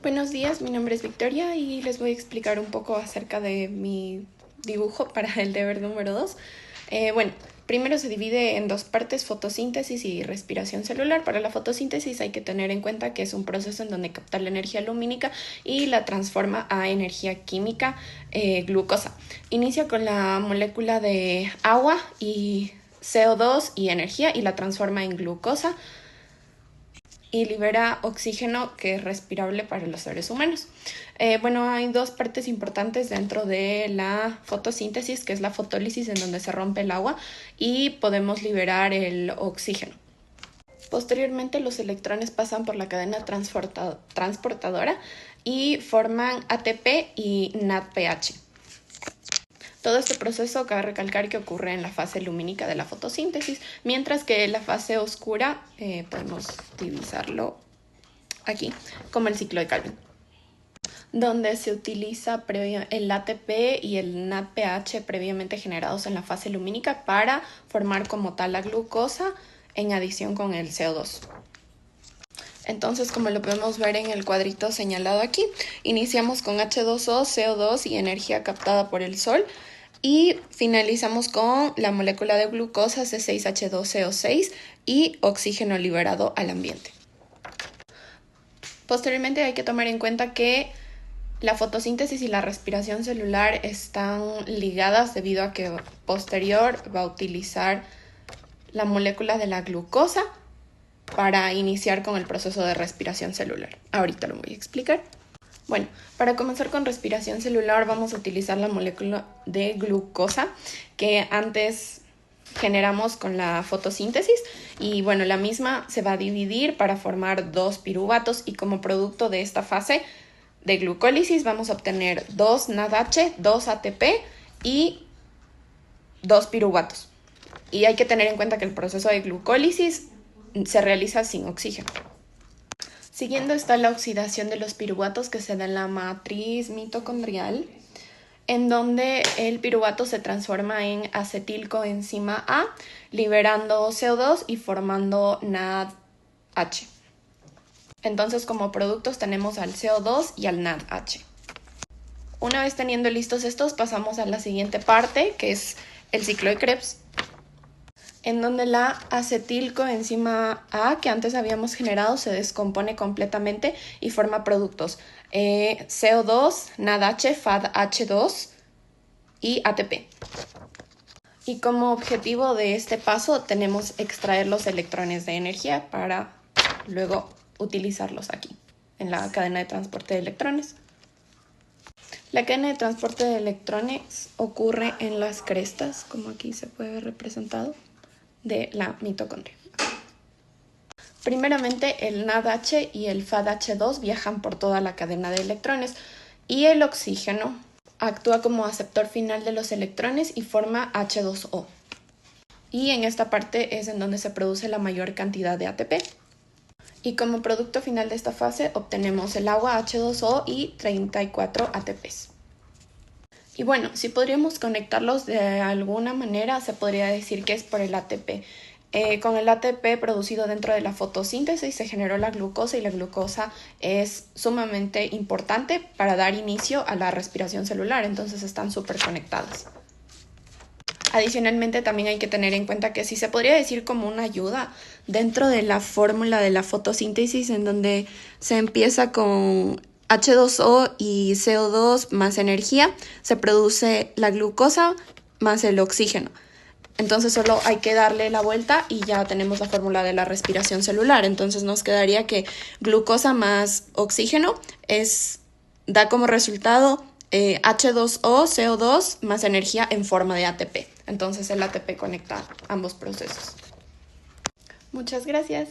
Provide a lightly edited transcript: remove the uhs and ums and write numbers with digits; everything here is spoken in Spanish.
Buenos días, mi nombre es Victoria y les voy a explicar un poco acerca de mi dibujo para el deber número 2. Primero se divide en dos partes, fotosíntesis y respiración celular. Para la fotosíntesis hay que tener en cuenta que es un proceso en donde capta la energía lumínica y la transforma a energía química, glucosa. Inicia con la molécula de agua y CO2 y energía y la transforma en glucosa y libera oxígeno que es respirable para los seres humanos. Hay dos partes importantes dentro de la fotosíntesis, que es la fotólisis, en donde se rompe el agua y podemos liberar el oxígeno. Posteriormente, los electrones pasan por la cadena transportadora y forman ATP y NADPH. Todo este proceso cabe recalcar que ocurre en la fase lumínica de la fotosíntesis, mientras que la fase oscura podemos divisarlo aquí como el ciclo de Calvin, donde se utiliza el ATP y el NADPH previamente generados en la fase lumínica para formar como tal la glucosa en adición con el CO2. Entonces, como lo podemos ver en el cuadrito señalado aquí, iniciamos con H2O, CO2 y energía captada por el sol. Y finalizamos con la molécula de glucosa C6H12O6 y oxígeno liberado al ambiente. Posteriormente hay que tomar en cuenta que la fotosíntesis y la respiración celular están ligadas debido a que posterior va a utilizar la molécula de la glucosa para iniciar con el proceso de respiración celular. Ahorita lo voy a explicar. Bueno, para comenzar con respiración celular vamos a utilizar la molécula de glucosa que antes generamos con la fotosíntesis y la misma se va a dividir para formar dos piruvatos y como producto de esta fase de glucólisis vamos a obtener 2 NADH, 2 ATP y 2 piruvatos. Y hay que tener en cuenta que el proceso de glucólisis se realiza sin oxígeno. Siguiendo está la oxidación de los piruvatos que se da en la matriz mitocondrial, en donde el piruvato se transforma en acetilcoenzima A, liberando CO2 y formando NADH. Entonces, como productos tenemos al CO2 y al NADH. Una vez teniendo listos estos, pasamos a la siguiente parte, que es el ciclo de Krebs, en donde la acetilcoenzima A que antes habíamos generado se descompone completamente y forma productos CO2, NADH, FADH2 y ATP. Y como objetivo de este paso tenemos extraer los electrones de energía para luego utilizarlos aquí, en la cadena de transporte de electrones. La cadena de transporte de electrones ocurre en las crestas, como aquí se puede ver representado, de la mitocondria. Primeramente, el NADH y el FADH2 viajan por toda la cadena de electrones y el oxígeno actúa como aceptor final de los electrones y forma H2O. Y en esta parte es en donde se produce la mayor cantidad de ATP. Y como producto final de esta fase obtenemos el agua H2O y 34 ATPs. Y si podríamos conectarlos de alguna manera, se podría decir que es por el ATP. Con el ATP producido dentro de la fotosíntesis se generó la glucosa y la glucosa es sumamente importante para dar inicio a la respiración celular, entonces están súper conectadas. Adicionalmente también hay que tener en cuenta que sí se podría decir como una ayuda dentro de la fórmula de la fotosíntesis en donde se empieza con H2O y CO2 más energía, se produce la glucosa más el oxígeno. Entonces solo hay que darle la vuelta y ya tenemos la fórmula de la respiración celular. Entonces nos quedaría que glucosa más oxígeno da como resultado H2O, CO2 más energía en forma de ATP. Entonces el ATP conecta ambos procesos. Muchas gracias.